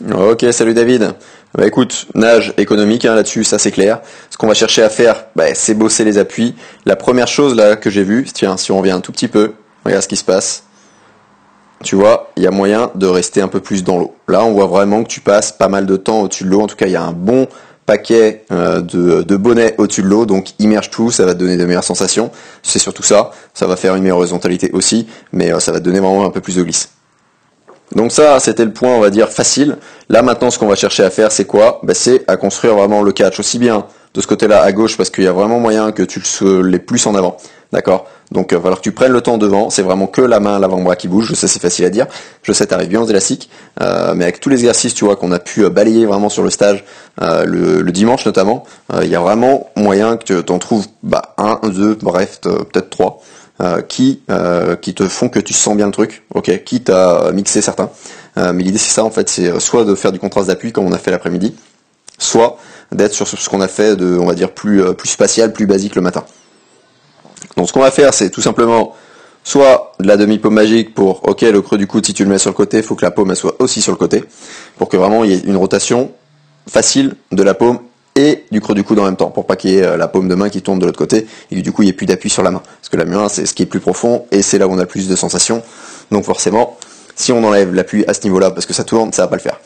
Ok, salut David. Bah écoute, nage économique hein, là-dessus, ça c'est clair. Ce qu'on va chercher à faire, c'est bosser les appuis. La première chose là que j'ai vue, tiens, si on revient un tout petit peu, regarde ce qui se passe. Tu vois, il y a moyen de rester un peu plus dans l'eau. Là, on voit vraiment que tu passes pas mal de temps au-dessus de l'eau. En tout cas, il y a un bon paquet de bonnets au-dessus de l'eau, donc immerge tout, ça va te donner de meilleures sensations. C'est surtout ça, ça va faire une meilleure horizontalité aussi, mais ça va te donner vraiment un peu plus de glisse. Donc ça, c'était le point, on va dire, facile. Là, maintenant, ce qu'on va chercher à faire, c'est quoi? C'est à construire vraiment le catch, aussi bien de ce côté-là à gauche, parce qu'il y a vraiment moyen que tu l'aies plus en avant. D'accord? Donc, il va falloir que tu prennes le temps devant. C'est vraiment que la main, l'avant-bras qui bouge. Je sais, c'est facile à dire. Je sais, t'arrives bien aux élastiques. Mais avec tous les exercices, tu vois, qu'on a pu balayer vraiment sur le stage, le dimanche notamment, il y a vraiment moyen que tu en trouves un, deux, bref, peut-être trois. Qui te font que tu sens bien le truc, ok, quitte à mixer certains. Mais l'idée c'est ça en fait, c'est soit de faire du contraste d'appui comme on a fait l'après-midi, soit d'être sur ce qu'on a fait de, on va dire, plus spatial, plus basique le matin. Donc ce qu'on va faire, c'est tout simplement soit de la demi-paume magique pour, ok, le creux du coude, si tu le mets sur le côté, il faut que la paume elle soit aussi sur le côté, pour que vraiment il y ait une rotation facile de la paume et du creux du coude en même temps, pour pas qu'il y ait la paume de main qui tourne de l'autre côté, et que du coup il n'y ait plus d'appui sur la main. Parce que la main, c'est ce qui est plus profond, et c'est là où on a le plus de sensations. Donc forcément, si on enlève l'appui à ce niveau-là, parce que ça tourne, ça va pas le faire.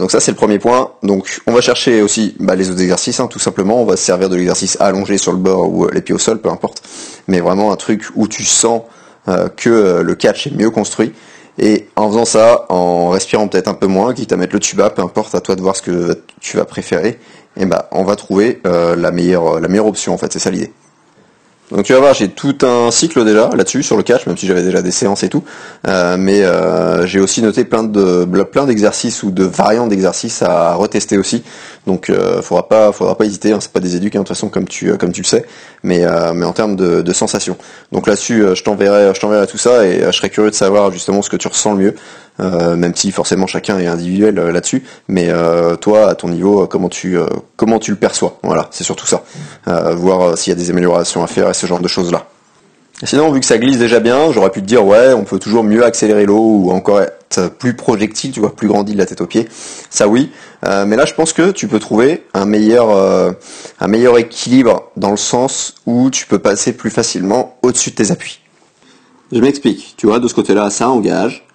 Donc ça c'est le premier point. Donc on va chercher aussi les autres exercices, tout simplement. On va se servir de l'exercice allongé sur le bord ou les pieds au sol, peu importe. Mais vraiment un truc où tu sens que le catch est mieux construit. Et en faisant ça, en respirant peut-être un peu moins, quitte à mettre le tuba, peu importe, à toi de voir ce que tu vas préférer, et on va trouver la meilleure option en fait, c'est ça l'idée. Donc tu vas voir, j'ai tout un cycle déjà là-dessus sur le catch, même si j'avais déjà des séances et tout, mais j'ai aussi noté plein d'exercices ou de variantes d'exercices à retester aussi. Donc faudra pas hésiter, c'est pas des éduques de toute façon comme tu le sais, mais en termes de sensations. Donc là-dessus, je t'enverrai tout ça et je serais curieux de savoir justement ce que tu ressens le mieux. Même si forcément chacun est individuel là-dessus, mais toi à ton niveau comment tu le perçois, voilà, c'est surtout ça, voir s'il y a des améliorations à faire et ce genre de choses là. Et sinon, vu que ça glisse déjà bien, j'aurais pu te dire ouais, on peut toujours mieux accélérer l'eau ou encore être plus projectile, tu vois, plus grandi de la tête aux pieds, ça oui, mais là je pense que tu peux trouver un meilleur équilibre dans le sens où tu peux passer plus facilement au-dessus de tes appuis. Je m'explique, tu vois, de ce côté-là ça engage.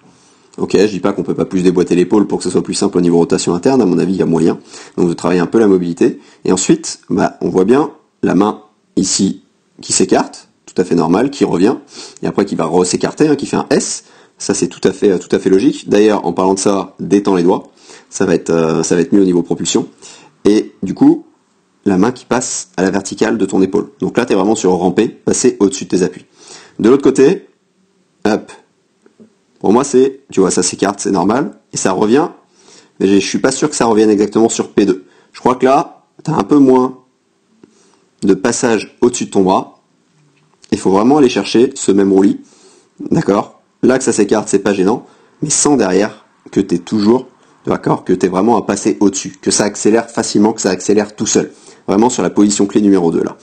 Ok, je dis pas qu'on peut pas plus déboîter l'épaule pour que ce soit plus simple au niveau rotation interne, à mon avis il y a moyen, donc de travailler un peu la mobilité, et ensuite, on voit bien la main ici qui s'écarte, tout à fait normal, qui revient, et après qui va s'écarter, qui fait un S, ça c'est tout à fait logique. D'ailleurs, en parlant de ça, détends les doigts, ça va être mieux au niveau propulsion, et du coup, la main qui passe à la verticale de ton épaule. Donc là t'es vraiment sur ramper, passer au-dessus de tes appuis. De l'autre côté, hop. Pour moi, tu vois, ça s'écarte, c'est normal, et ça revient, mais je suis pas sûr que ça revienne exactement sur P2. Je crois que là, tu as un peu moins de passage au-dessus de ton bras. Il faut vraiment aller chercher ce même roulis, d'accord? Là que ça s'écarte, c'est pas gênant, mais sans derrière que tu es toujours, d'accord, que tu es vraiment à passer au-dessus, que ça accélère facilement, que ça accélère tout seul. Vraiment sur la position clé numéro 2 là.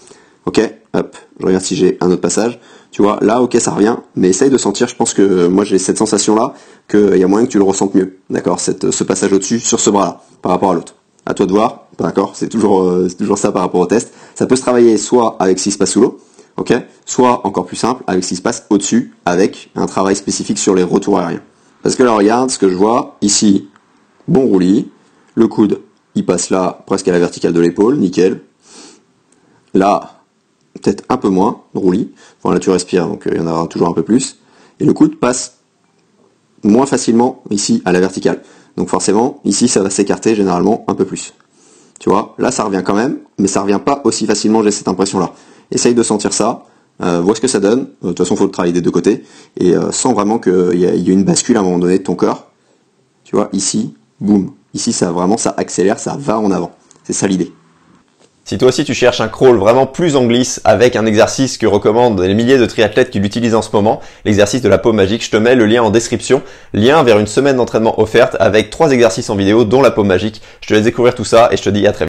Ok, hop, je regarde si j'ai un autre passage. Tu vois, là, ok, ça revient, mais essaye de sentir, je pense que moi j'ai cette sensation-là, qu'il y a moyen que tu le ressentes mieux, d'accord, ce passage au-dessus sur ce bras-là, par rapport à l'autre. À toi de voir, d'accord, c'est toujours ça par rapport au test. Ça peut se travailler soit avec ce qui se passe sous l'eau, ok, soit encore plus simple, avec ce qui se passe au-dessus, avec un travail spécifique sur les retours aériens. Parce que là, regarde ce que je vois, ici, bon roulis, le coude, il passe là, presque à la verticale de l'épaule, nickel. Là, peut-être un peu moins, roulis. Enfin, là tu respires, donc il y en aura toujours un peu plus. Et le coude passe moins facilement ici à la verticale. Donc forcément, ici ça va s'écarter généralement un peu plus. Tu vois, là ça revient quand même, mais ça revient pas aussi facilement, j'ai cette impression-là. Essaye de sentir ça, vois ce que ça donne. De toute façon, il faut le travailler des deux côtés. Et sens vraiment qu'il y a une bascule à un moment donné de ton corps. Tu vois, ici, boum. Ici, ça accélère, ça va en avant. C'est ça l'idée. Si toi aussi tu cherches un crawl vraiment plus en glisse avec un exercice que recommandent les milliers de triathlètes qui l'utilisent en ce moment, l'exercice de la paume magique, je te mets le lien en description, lien vers une semaine d'entraînement offerte avec 3 exercices en vidéo dont la paume magique. Je te laisse découvrir tout ça et je te dis à très vite.